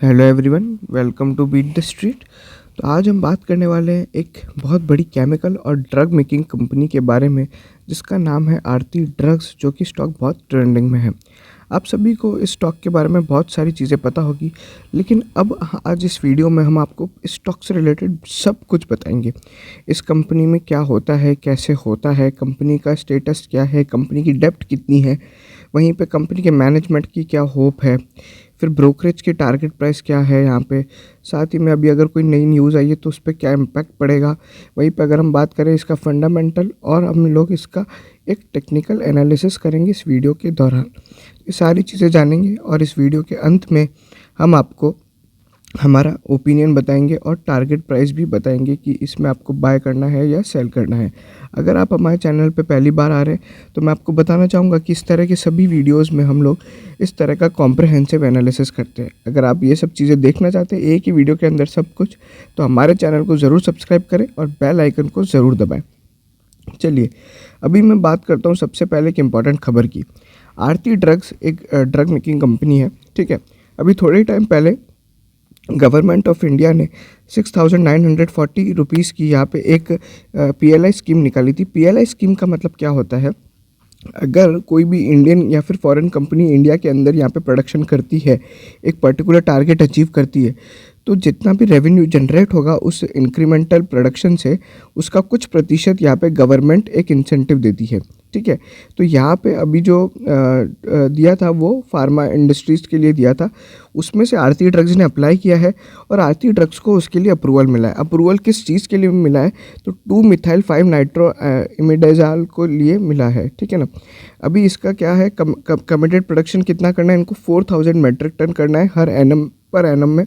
Hello everyone, welcome to beat the street. तो आज हम बात करने वाले हैं एक बहुत बड़ी केमिकल और ड्रग मेकिंग कंपनी के बारे में, जिसका नाम है आरती ड्रग्स, जो कि स्टॉक बहुत ट्रेंडिंग में है। आप सभी को इस स्टॉक के बारे में बहुत सारी चीज़ें पता होगी, लेकिन अब आज इस वीडियो में हम आपको इस स्टॉक से रिलेटेड सब कुछ बताएंगे। इस कंपनी में क्या होता है, कैसे होता है, कंपनी का स्टेटस क्या है, कंपनी की डेप्ट कितनी है, वहीं पे कंपनी के मैनेजमेंट की क्या होप है, फिर ब्रोकरेज की टारगेट प्राइस क्या है यहाँ पे, साथ ही में अभी अगर कोई नई न्यूज़ आई है तो उस पर क्या इम्पैक्ट पड़ेगा। वहीं पे अगर हम बात करें इसका फंडामेंटल, और हम लोग इसका एक टेक्निकल एनालिसिस करेंगे इस वीडियो के दौरान। ये सारी चीज़ें जानेंगे और इस वीडियो के अंत में हम आपको हमारा ओपिनियन बताएंगे और टारगेट प्राइस भी बताएंगे कि इसमें आपको बाय करना है या सेल करना है। अगर आप हमारे चैनल पे पहली बार आ रहे हैं तो मैं आपको बताना चाहूँगा कि इस तरह के सभी वीडियोस में हम लोग इस तरह का कॉम्प्रहेंसिव एनालिसिस करते हैं। अगर आप ये सब चीज़ें देखना चाहते हैं एक ही वीडियो के अंदर सब कुछ, तो हमारे चैनल को ज़रूर सब्सक्राइब करें और बेल आइकन को ज़रूर दबाएँ। चलिए, अभी मैं बात करता हूँ सबसे पहले एक इम्पॉर्टेंट खबर की। आरती ड्रग्स एक ड्रग मेकिंग कंपनी है, ठीक है। अभी थोड़े टाइम पहले गवर्नमेंट ऑफ इंडिया ने 6,940 रुपीज़ की यहाँ पे एक पीएलआई स्कीम निकाली थी। पीएलआई स्कीम का मतलब क्या होता है? अगर कोई भी इंडियन या फिर फॉरेन कंपनी इंडिया के अंदर यहाँ पे प्रोडक्शन करती है, एक पर्टिकुलर टारगेट अचीव करती है, तो जितना भी रेवेन्यू जनरेट होगा उस इंक्रीमेंटल प्रोडक्शन से, उसका कुछ प्रतिशत यहाँ पे गवर्नमेंट एक इंसेंटिव देती है, ठीक है। तो यहाँ पे अभी जो दिया था वो फार्मा इंडस्ट्रीज़ के लिए दिया था, उसमें से आरती ड्रग्स ने अप्लाई किया है और आरती ड्रग्स को उसके लिए अप्रूवल मिला है। अप्रूवल किस चीज़ के लिए मिला है? तो 2 मिथाइल 5 नाइट्रो इमिडाज़ोल को लिए मिला है, ठीक है ना। अभी इसका क्या है, कमिटेड प्रोडक्शन कितना करना है इनको? 4,000 मेट्रिक टन करना है हर एनम पर एनम में,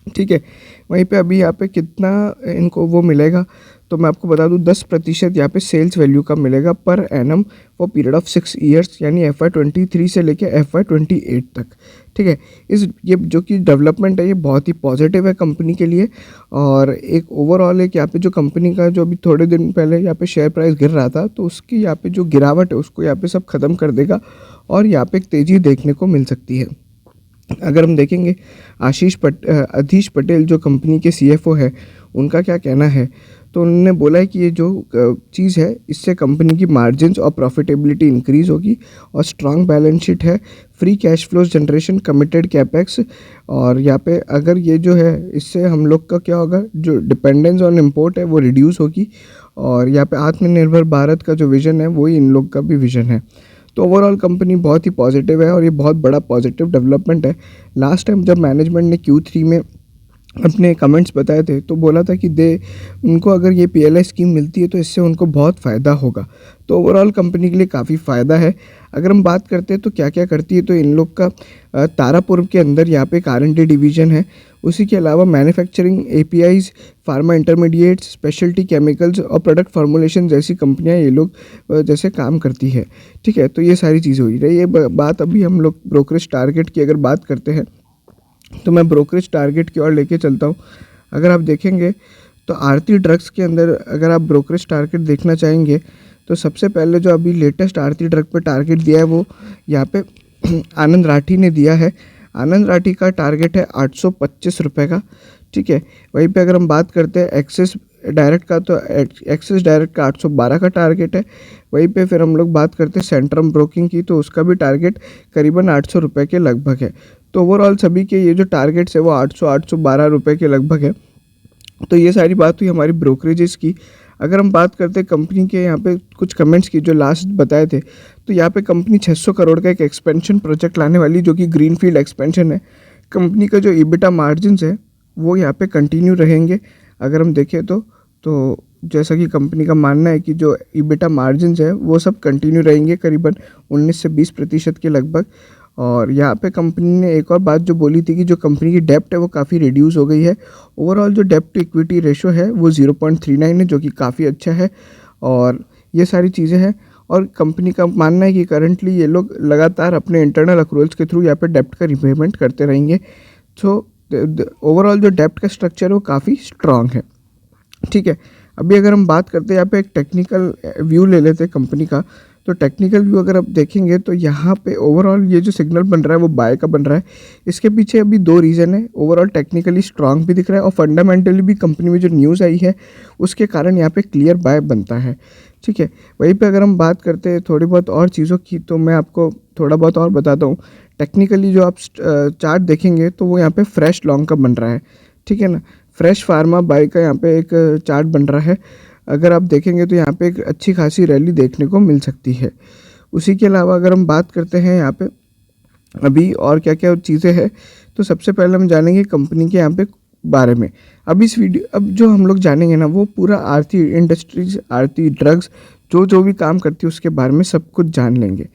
ठीक है। वहीं पे अभी यहाँ पे कितना इनको वो मिलेगा, तो मैं आपको बता दूँ 10% यहाँ पे सेल्स वैल्यू का मिलेगा per annum for period of 6 years, यानी FY23 से लेके FY28 तक, ठीक है। ये जो कि डेवलपमेंट है ये बहुत ही पॉजिटिव है कंपनी के लिए। और एक ओवरऑल एक यहाँ पे जो कंपनी का जो अभी थोड़े दिन पहले यहाँ पे शेयर प्राइस गिर रहा था, तो उसकी यहाँ पे जो गिरावट है उसको यहाँ पे सब ख़त्म कर देगा और यहाँ पे एक तेज़ी देखने को मिल सकती है। अगर हम देखेंगे अधीश पटेल जो कंपनी के CFO है, उनका क्या कहना है, तो उन्होंने बोला है कि ये जो चीज़ है इससे कंपनी की मार्जिन्स और प्रॉफिटेबिलिटी इंक्रीज़ होगी और स्ट्रांग बैलेंस शीट है, free cash flows generation, committed capex. और यहाँ पे अगर ये जो है इससे हम लोग का क्या होगा, जो डिपेंडेंस ऑन इम्पोर्ट है वो रिड्यूस होगी और यहाँ पे आत्मनिर्भर भारत का जो विज़न है वही इन लोग का भी विज़न है। तो ओवरऑल कंपनी बहुत ही पॉजिटिव है और ये बहुत बड़ा पॉजिटिव डेवलपमेंट है। लास्ट टाइम जब मैनेजमेंट ने Q3 में अपने कमेंट्स बताए थे तो बोला था कि उनको अगर ये पीएलआई स्कीम मिलती है तो इससे उनको बहुत फ़ायदा होगा। तो ओवरऑल कंपनी के लिए काफ़ी फ़ायदा है। अगर हम बात करते हैं तो क्या क्या करती है, तो इन लोग का तारापुर के अंदर यहाँ पे एक R&D डिवीज़न है। उसी के अलावा manufacturing, APIs, pharma intermediates, speciality chemicals और प्रोडक्ट फार्मूलेशन जैसी कंपनियां ये लोग जैसे काम करती है, ठीक है। तो ये सारी चीज़ें हुई रही। ये बात अभी हम लोग ब्रोकरेज टारगेट की अगर बात करते हैं तो मैं ब्रोकरेज टारगेट की ओर लेके चलता हूँ। अगर आप देखेंगे तो आरती ड्रग्स के अंदर अगर आप ब्रोकरेज टारगेट देखना चाहेंगे तो सबसे पहले जो अभी लेटेस्ट आरती ड्रग पे टारगेट दिया है वो यहाँ पे आनंद राठी ने दिया है। आनंद राठी का टारगेट है 825 रुपये का, ठीक है। वहीं पे अगर हम बात करते हैं एक्सिस डायरेक्ट का, तो एक्सिस डायरेक्ट का 812 का टारगेट है। वहीं पे फिर हम लोग बात करते हैं सेंट्रम ब्रोकिंग की, तो उसका भी टारगेट करीबन 800 रुपये के लगभग है। तो ओवरऑल सभी के ये जो टारगेट्स है वो 812 रुपये के लगभग है। तो ये सारी बात हुई हमारी ब्रोकरेजेस की। अगर हम बात करते हैं कंपनी के यहाँ पे कुछ कमेंट्स की जो लास्ट बताए थे, तो यहाँ पे कंपनी 600 करोड़ का एक एक्सपेंशन प्रोजेक्ट लाने वाली, जो कि ग्रीनफील्ड एक्सपेंशन है। कंपनी का जो EBITDA मार्जिन्स है वो यहाँ पे कंटिन्यू रहेंगे। अगर हम देखें तो जैसा कि कंपनी का मानना है कि जो EBITDA मार्जिन्स है वो सब कंटिन्यू रहेंगे करीबन 19 से 20% के लगभग। और यहाँ पे कंपनी ने एक और बात जो बोली थी कि जो कंपनी की डेप्ट है वो काफ़ी रिड्यूस हो गई है। ओवरऑल जो डेप्ट टू इक्विटी रेशो है वो 0.39 है, जो कि काफ़ी अच्छा है। और ये सारी चीज़ें हैं और कंपनी का मानना है कि करंटली ये लोग लगातार अपने इंटरनल अक्रूवल्स के थ्रू यहाँ पे डेप्ट का रिपेमेंट करते रहेंगे। सो ओवरऑल जो डेप्ट का स्ट्रक्चर है वो काफ़ी स्ट्रॉन्ग है, ठीक है। अभी अगर हम बात करते हैं यहाँ पे एक टेक्निकल व्यू ले लेते हैं कंपनी का, तो टेक्निकल व्यू अगर आप देखेंगे तो यहाँ पे ओवरऑल ये जो सिग्नल बन रहा है वो बाय का बन रहा है। इसके पीछे अभी दो रीज़न है, ओवरऑल टेक्निकली स्ट्रांग भी दिख रहा है और फंडामेंटली भी कंपनी में जो न्यूज़ आई है उसके कारण यहाँ पे क्लियर बाय बनता है। ठीक है, वहीं पे अगर हम बात करते हैं थोड़ी बहुत और चीज़ों की तो मैं आपको थोड़ा बहुत और बताता हूँ। टेक्निकली जो आप चार्ट देखेंगे तो वो यहाँ पे फ्रेश लॉन्ग का बन रहा है। ठीक है ना, फ्रेश फार्मा बाय का यहाँ पे एक चार्ट बन रहा है। अगर आप देखेंगे तो यहाँ पे एक अच्छी खासी रैली देखने को मिल सकती है। उसी के अलावा अगर हम बात करते हैं यहाँ पे अभी और क्या क्या चीज़ें हैं, तो सबसे पहले हम जानेंगे कंपनी के यहाँ पे बारे में। अब जो हम लोग जानेंगे ना वो पूरा आरती इंडस्ट्रीज, आरती ड्रग्स जो जो भी काम करती है उसके बारे में सब कुछ जान लेंगे।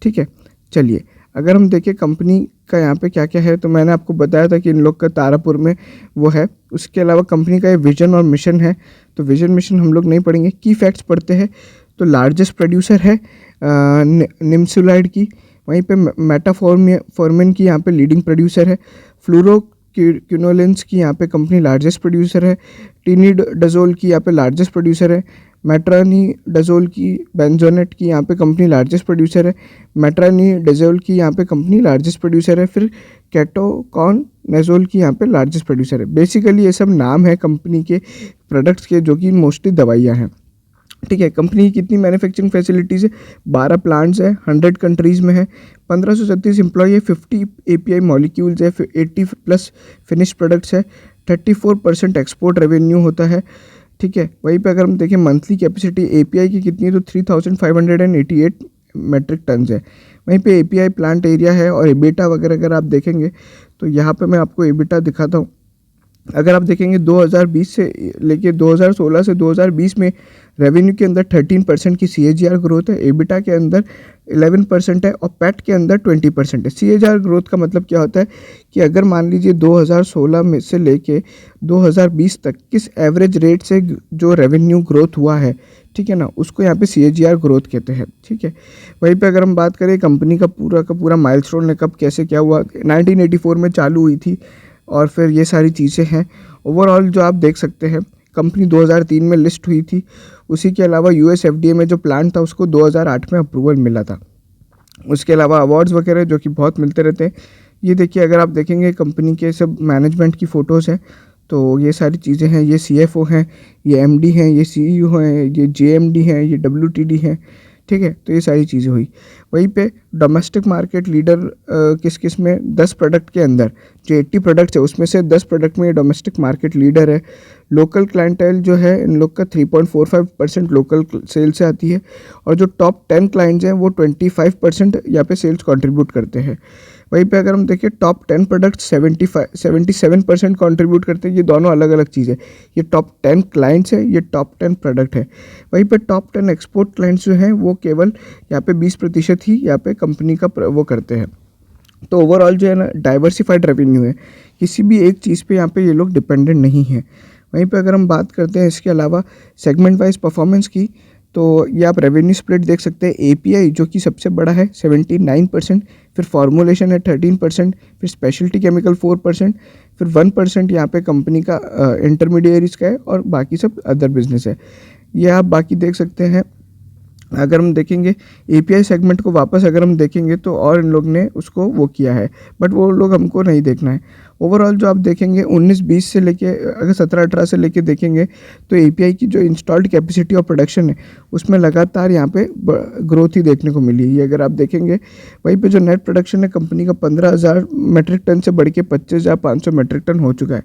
ठीक है, चलिए अगर हम देखें कंपनी का यहाँ पे क्या क्या है, तो मैंने आपको बताया था कि इन लोग का तारापुर में वो है। उसके अलावा कंपनी का ये विजन और मिशन है, तो विजन मिशन हम लोग नहीं पढ़ेंगे, की फैक्ट्स पढ़ते हैं। तो लार्जेस्ट प्रोड्यूसर है निम्सुलाइड की, वहीं पे मेटाफॉर्मिन की यहाँ पे लीडिंग प्रोड्यूसर है। फ्लूरोक्विनोलेंस की यहाँ पे कंपनी लार्जेस्ट प्रोड्यूसर है। टिनिडजोल की यहाँ पे लार्जेस्ट प्रोड्यूसर है। मेट्रानीडजोल की, बेंजोनेट की यहाँ पे कंपनी लार्जेस्ट प्रोड्यूसर है। मेट्रानीडजोल की यहाँ पे कंपनी लार्जेस्ट प्रोड्यूसर है। फिर केटोकॉनजोल की यहाँ पे लार्जेस्ट प्रोड्यूसर है। बेसिकली ये सब नाम है कंपनी के प्रोडक्ट्स के जो कि मोस्टली दवाइयाँ हैं। ठीक है, कंपनी की कितनी मैन्युफैक्चरिंग फैसिलिटीज़ है, 12 प्लांट्स है, 100 कंट्रीज़ में है, 1537 एम्प्लॉय है, 50 API मॉलिक्यूल्स है, 80+ फिनिश प्रोडक्ट्स है, 34% एक्सपोर्ट रेवेन्यू होता है। ठीक है, वहीं पे अगर हम देखें मंथली कैपेसिटी API की कितनी है तो 3588 मेट्रिक टन्स है। वहीं पे API प्लांट एरिया है और एबिटा वगैरह अगर आप देखेंगे तो यहाँ पे मैं आपको एबिटा दिखाता हूँ। अगर आप देखेंगे 2020 से लेके 2016 से 2020 में रेवेन्यू के अंदर 13% की CAGR ग्रोथ है, एबिटा के अंदर 11% है और पैट के अंदर 20% है। CAGR ग्रोथ का मतलब क्या होता है कि अगर मान लीजिए 2016 में से लेके 2020 तक किस एवरेज रेट से जो रेवेन्यू ग्रोथ हुआ है, ठीक है ना, उसको यहाँ पे CAGR ग्रोथ कहते हैं। ठीक है, वहीं पे अगर हम बात करें कंपनी का पूरा माइलस्टोन ने कब कैसे क्या हुआ, 1984 में चालू हुई थी और फिर ये सारी चीज़ें हैं। ओवरऑल जो आप देख सकते हैं कंपनी 2003 में लिस्ट हुई थी। उसी के अलावा US FDA में जो प्लांट था उसको 2008 में अप्रूवल मिला था। उसके अलावा अवार्ड्स वगैरह जो कि बहुत मिलते रहते हैं। ये देखिए अगर आप देखेंगे कंपनी के सब मैनेजमेंट की फ़ोटोज़ हैं तो ये सारी चीज़ें हैं। ये CFO हैं, ये MD हैं, ये CEO हैं, ये JMD हैं, ये WTD हैं। ठीक है, तो ये सारी चीज़ें हुई। वहीं पे डोमेस्टिक मार्केट लीडर किस किस में, 10 प्रोडक्ट के अंदर जो 80 प्रोडक्ट्स है उसमें से 10 प्रोडक्ट में ये डोमेस्टिक मार्केट लीडर है। लोकल क्लाइंटेल जो है इन लोग का 3.45% लोकल सेल से आती है और जो टॉप 10 क्लाइंट्स हैं वो 25% यहाँ पे सेल्स कंट्रीब्यूट करते हैं। वहीं पे अगर हम देखें टॉप 10 प्रोडक्ट 77% कंट्रीब्यूट करते हैं। ये दोनों अलग अलग चीज़ है, ये टॉप 10 क्लाइंट्स है, ये टॉप 10 प्रोडक्ट है। वहीं पे टॉप 10 एक्सपोर्ट क्लाइंट्स जो हैं वो केवल यहाँ पे 20% ही यहाँ पे कंपनी का वो करते हैं। तो ओवरऑल जो है ना डाइवर्सिफाइड रेवेन्यू है, किसी भी एक चीज़ पे यहाँ पे ये लोग डिपेंडेंट नहीं है। वहीं पे अगर हम बात करते हैं इसके अलावा सेगमेंट वाइज परफॉर्मेंस की, तो ये आप रेवेन्यू स्प्लिट देख सकते हैं। API जो कि सबसे बड़ा है 79%, फिर फॉर्मुलेशन है 13%, फिर स्पेशलिटी केमिकल 4%, फिर 1% यहाँ पे कंपनी का इंटरमीडिएरीज का है और बाकी सब अदर बिजनेस है। ये आप बाकी देख सकते हैं। अगर हम देखेंगे API सेगमेंट को वापस अगर हम देखेंगे तो और इन लोग ने उसको वो किया है, बट वो लोग हमको नहीं देखना है। ओवरऑल जो आप देखेंगे 19-20 से लेके अगर 17-18 से लेके देखेंगे तो API की जो इंस्टॉल्ड कैपेसिटी और प्रोडक्शन है उसमें लगातार यहाँ पे ग्रोथ ही देखने को मिली है। ये अगर आप देखेंगे वहीं पे जो नेट प्रोडक्शन है कंपनी का 15,000 मेट्रिक टन से बढ़ के 25,500 मेट्रिक टन हो चुका है।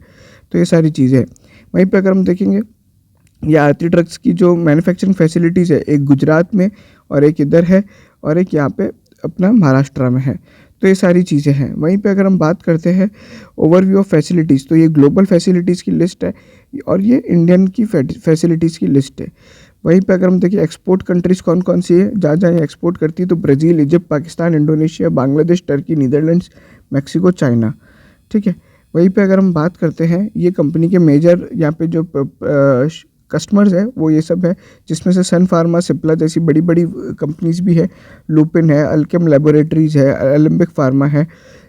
तो ये सारी चीज़ें हैं। वहीं पर अगर हम देखेंगे ये आरती ड्रग्स की जो मैन्युफैक्चरिंग फैसिलिटीज़ है, एक गुजरात में और एक इधर है और एक यहाँ पे अपना महाराष्ट्र में है। तो ये सारी चीज़ें हैं। वहीं पे अगर हम बात करते हैं ओवरव्यू ऑफ फैसिलिटीज़, तो ये ग्लोबल फैसिलिटीज़ की लिस्ट है और ये इंडियन की फैसिलिटीज़ की लिस्ट है। वहीं पे अगर हम देखिए एक्सपोर्ट कंट्रीज़ कौन कौन सी है, जहाँ जहाँ एक्सपोर्ट करती है, तो Brazil, Egypt, Pakistan, Indonesia, Bangladesh, Turkey, Netherlands, Mexico, China. ठीक है, वहीं पे अगर हम बात करते हैं ये कंपनी के मेजर यहाँ पे जो कस्टमर्स है वो ये सब है, जिसमें से सन फार्मा, सिप्ला जैसी बड़ी बड़ी कंपनीज भी है, लुपिन है, अल्केम लेबोरेटरीज है, एलेम्बिक फार्मा है,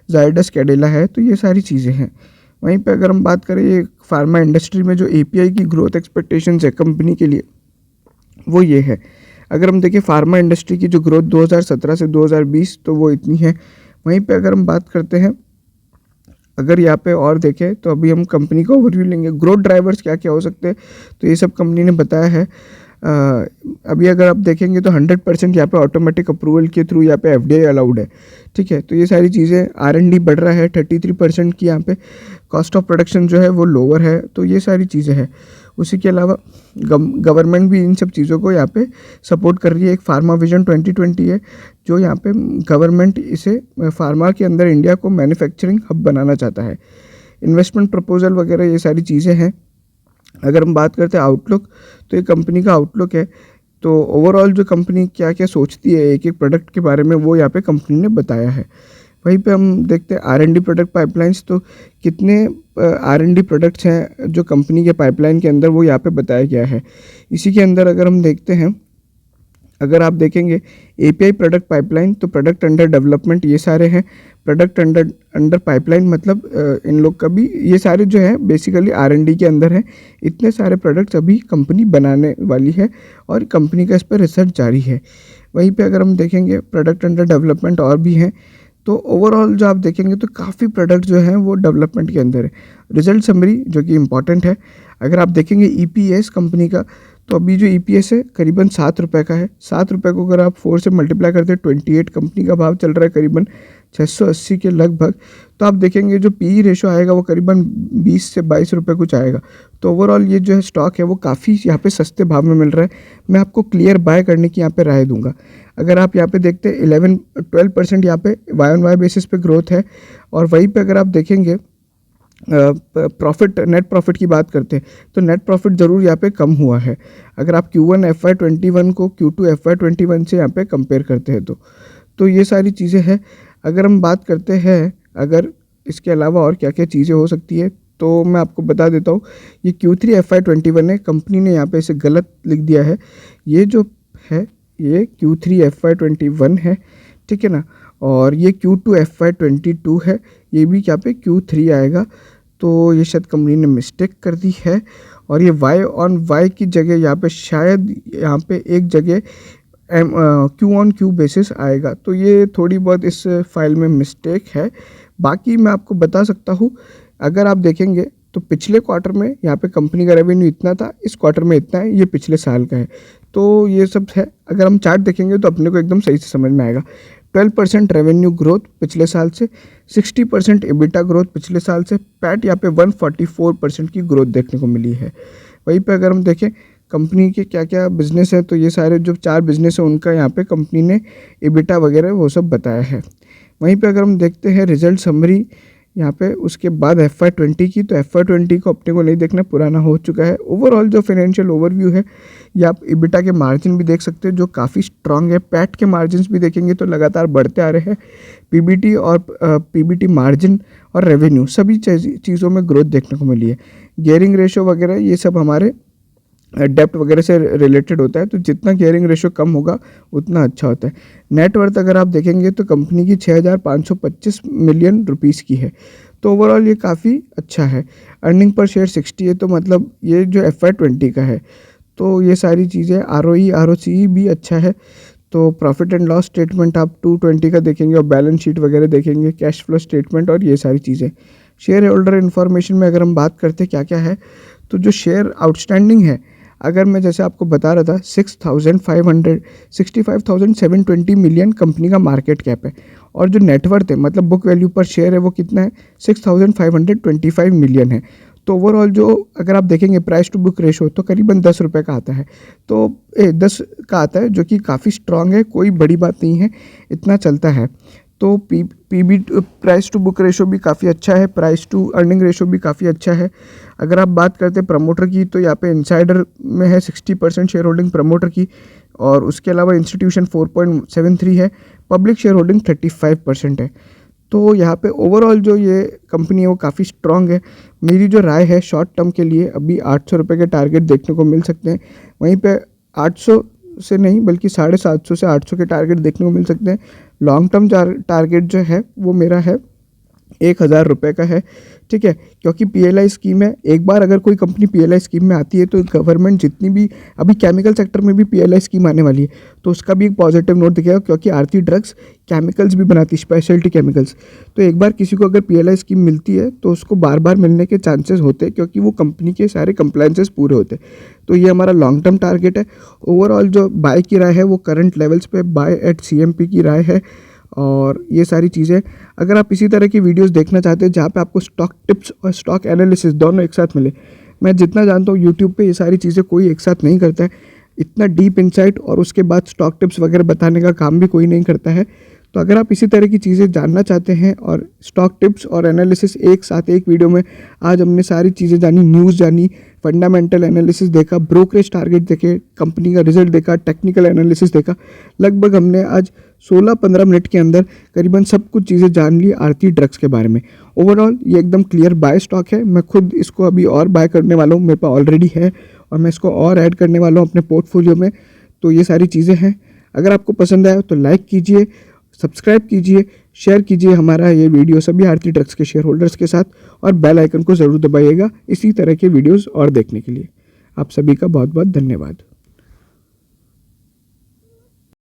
जायडस कैडिला है। तो ये सारी चीज़ें हैं। वहीं पे अगर हम बात करें ये फार्मा इंडस्ट्री में जो API की ग्रोथ एक्सपेक्टेशंस है कंपनी के लिए वो ये है। अगर हम देखें फार्मा इंडस्ट्री की जो ग्रोथ 2017 से 2020 तो वो इतनी है। वहीं पे अगर हम बात करते हैं, अगर यहाँ पे और देखें तो अभी हम कंपनी का ओवरव्यू लेंगे, ग्रोथ ड्राइवर्स क्या क्या हो सकते हैं, तो ये सब कंपनी ने बताया है। अभी अगर आप देखेंगे तो 100% यहाँ पे ऑटोमेटिक अप्रूवल के थ्रू यहाँ पे एफडीआई अलाउड है, ठीक है। तो ये सारी चीज़ें, R&D बढ़ रहा है 33% की, यहाँ पे कॉस्ट ऑफ प्रोडक्शन जो है वो लोअर है, तो ये सारी चीज़ें हैं। उसी के अलावा गवर्नमेंट भी इन सब चीज़ों को यहाँ पे सपोर्ट कर रही है। एक फार्मा विजन 2020 है जो यहाँ पे गवर्नमेंट इसे फार्मा के अंदर इंडिया को मैन्युफैक्चरिंग हब बनाना चाहता है। इन्वेस्टमेंट प्रपोजल वगैरह ये सारी चीज़ें हैं। अगर हम बात करते हैं आउटलुक, तो ये कंपनी का आउटलुक है। तो ओवरऑल जो कंपनी क्या क्या सोचती है एक एक प्रोडक्ट के बारे में, वो यहाँ पे कंपनी ने बताया है। वहीं पे हम देखते हैं R&D प्रोडक्ट पाइपलाइंस, तो कितने R&D प्रोडक्ट्स हैं जो कंपनी के पाइपलाइन के अंदर, वो यहाँ पे बताया गया है। इसी के अंदर अगर हम देखते हैं, अगर आप देखेंगे API प्रोडक्ट पाइपलाइन, तो प्रोडक्ट अंडर डेवलपमेंट ये सारे हैं। प्रोडक्ट अंडर पाइपलाइन मतलब इन लोग का भी ये सारे जो है बेसिकली R&D के अंदर है। इतने सारे प्रोडक्ट्स अभी कंपनी बनाने वाली है और कंपनी का इस पर रिसर्च जारी है। वहीं पे अगर हम देखेंगे प्रोडक्ट अंडर डेवलपमेंट और भी हैं, तो ओवरऑल जो आप देखेंगे तो काफ़ी प्रोडक्ट जो हैं वो डेवलपमेंट के अंदर है। रिजल्ट समरी जो कि इम्पॉर्टेंट है, अगर आप देखेंगे EPS कंपनी का, तो अभी जो EPS है करीबन 7 रुपये का है। 7 रुपये को अगर आप 4 से मल्टीप्लाई करते हैं, 28 कंपनी का भाव चल रहा है करीबन 680 के लगभग। तो आप देखेंगे जो PE रेशो आएगा वो करीबन 20 से 22 रुपये कुछ आएगा। तो ओवरऑल ये जो है स्टॉक है वो काफ़ी यहाँ पे सस्ते भाव में मिल रहा है। मैं आपको क्लियर बाय करने की यहाँ पे राय दूंगा। अगर आप यहाँ पे देखते हैं 12% यहाँ पे Y-on-Y बेसिस पे ग्रोथ है। और वहीं पे अगर आप देखेंगे प्रॉफिट, नेट प्रॉफिट की बात करते हैं, तो नेट प्रॉफिट ज़रूर यहाँ पे कम हुआ है। अगर आप Q1 FY21 को Q2 FY21 से यहाँ पे कंपेयर करते हैं तो ये सारी चीज़ें हैं। अगर हम बात करते हैं, अगर इसके अलावा और क्या क्या चीज़ें हो सकती है, तो मैं आपको बता देता हूँ। ये Q3 FY21 है, कंपनी ने यहाँ पे इसे गलत लिख दिया है। ये जो है ये Q3 FY21 है, ठीक है ना। और ये Q2 FY22 है, ये भी यहाँ पे Q3 आएगा। तो ये शायद कंपनी ने मिस्टेक कर दी है। और ये Y-on-Y की जगह यहाँ पे शायद यहाँ पे एक जगह Q-on-Q बेसिस आएगा। तो ये थोड़ी बहुत इस फाइल में मिस्टेक है। बाकी मैं आपको बता सकता हूँ, अगर आप देखेंगे तो पिछले क्वार्टर में यहाँ पे कंपनी का रेवेन्यू इतना था, इस क्वार्टर में इतना है, ये पिछले साल का है। तो ये सब है। अगर हम चार्ट देखेंगे तो अपने को एकदम सही से समझ में आएगा। 12% रेवेन्यू ग्रोथ पिछले साल से, 60% EBITDA ग्रोथ पिछले साल से, पैट यहाँ पे 144% की ग्रोथ देखने को मिली है। वहीं पे अगर हम देखें कंपनी के क्या क्या बिजनेस है, तो ये सारे जो 4 बिजनेस है उनका यहाँ पे कंपनी ने EBITDA वगैरह वो सब बताया है। वहीं पे अगर हम देखते हैं रिजल्ट समरी यहाँ पे, उसके बाद FY20 की, तो FY20 को अपने को नहीं देखना, पुराना हो चुका है। ओवरऑल जो फाइनेंशियल ओवरव्यू है, ये आप EBITDA के मार्जिन भी देख सकते हैं जो काफ़ी स्ट्रांग है। पैट के मार्जिन्स भी देखेंगे तो लगातार बढ़ते आ रहे हैं। PBT और PBT मार्जिन और रेवेन्यू सभी चीज़ों में ग्रोथ देखने को मिली है। गियरिंग रेशो वगैरह ये सब हमारे डेप्ट वगैरह से रिलेटेड होता है, तो जितना गियरिंग रेशो कम होगा उतना अच्छा होता है। नेटवर्थ अगर आप देखेंगे तो कंपनी की 6,525 मिलियन रुपीस की है। तो ओवरऑल ये काफ़ी अच्छा है। अर्निंग पर शेयर 60 है, तो मतलब ये जो FY20 का है। तो ये सारी चीज़ें, ROE ROCE भी अच्छा है। तो प्रॉफिट एंड लॉस स्टेटमेंट आप 220 का देखेंगे और बैलेंस शीट वगैरह देखेंगे, कैश फ्लो स्टेटमेंट और ये सारी चीज़ें। शेयर होल्डर इन्फॉर्मेशन में अगर हम बात करते हैं क्या क्या है, तो जो शेयर आउटस्टैंडिंग है, अगर मैं जैसे आपको बता रहा था 65,720 मिलियन कंपनी का मार्केट कैप है। और जो नेटवर्थ है मतलब बुक वैल्यू पर शेयर है वो कितना है, 6,525 मिलियन है। तो ओवरऑल जो अगर आप देखेंगे प्राइस टू बुक रेशो तो करीबन 10 रुपये का आता है। तो 10 का आता है, जो कि काफ़ी स्ट्रांग है, कोई बड़ी बात नहीं है, इतना चलता है। तो प्राइस टू बुक रेशो भी काफ़ी अच्छा है, प्राइस टू अर्निंग रेशो भी काफ़ी अच्छा है। अगर आप बात करते हैं प्रमोटर की, तो यहाँ पे इनसाइडर में है 60% शेयर होल्डिंग प्रमोटर की, और उसके अलावा इंस्टीट्यूशन 4.73 है, पब्लिक शेयर होल्डिंग 35% है। तो यहाँ पे ओवरऑल जो ये कंपनी है वो काफ़ी स्ट्रांग है। मेरी जो राय है शॉर्ट टर्म के लिए अभी 800 रुपये के टारगेट देखने को मिल सकते हैं। वहीं पे 800 से नहीं बल्कि 750 से 800 के टारगेट देखने को मिल सकते हैं। लॉन्ग टर्म टारगेट जो है वो मेरा है 1000 रुपये का है, ठीक है। क्योंकि पीएलआई स्कीम है, एक बार अगर कोई कंपनी पीएलआई स्कीम में आती है तो गवर्नमेंट जितनी भी, अभी केमिकल सेक्टर में भी पीएलआई स्कीम आने वाली है, तो उसका भी एक पॉजिटिव नोट दिखेगा, क्योंकि आरती ड्रग्स केमिकल्स भी बनाती है, स्पेशलिटी केमिकल्स। तो एक बार किसी को अगर पीएलआई स्कीम मिलती है तो उसको बार बार मिलने के चांसेस होते हैं, क्योंकि वो कंपनी के सारे कंप्लायंसेस पूरे होते हैं। तो ये हमारा लॉन्ग टर्म टारगेट है। ओवरऑल जो बाय की राय है वो करंट लेवल्स पे बाय एट सीएमपी की राय है। और ये सारी चीज़ें, अगर आप इसी तरह की वीडियोस देखना चाहते हैं जहाँ पे आपको स्टॉक टिप्स और स्टॉक एनालिसिस दोनों एक साथ मिले, मैं जितना जानता हूँ यूट्यूब पे ये सारी चीज़ें कोई एक साथ नहीं करता है, इतना डीप इनसाइट और उसके बाद स्टॉक टिप्स वगैरह बताने का काम भी कोई नहीं करता है। तो अगर आप इसी तरह की चीज़ें जानना चाहते हैं और स्टॉक टिप्स और एनालिसिस एक साथ एक वीडियो में, आज हमने सारी चीज़ें जानी, न्यूज़ जानी, फंडामेंटल एनालिसिस देखा, ब्रोकरेज टारगेट देखे, कंपनी का रिजल्ट देखा, टेक्निकल एनालिसिस देखा, लगभग हमने आज 16-15 मिनट के अंदर करीबन सब कुछ चीज़ें जान ली आरती ड्रग्स के बारे में। ओवरऑल ये एकदम क्लियर बाय स्टॉक है। मैं खुद इसको अभी और बाय करने वाला हूँ, मेरे पास ऑलरेडी है और मैं इसको और ऐड करने वाला हूँ अपने पोर्टफोलियो में। तो ये सारी चीज़ें हैं। अगर आपको पसंद आए तो लाइक कीजिए, सब्सक्राइब कीजिए, शेयर कीजिए हमारा ये वीडियो सभी आरती ड्रग्स के शेयर होल्डर्स के साथ, और बेल आइकन को ज़रूर दबाइएगा इसी तरह के वीडियोस और देखने के लिए। आप सभी का बहुत बहुत धन्यवाद।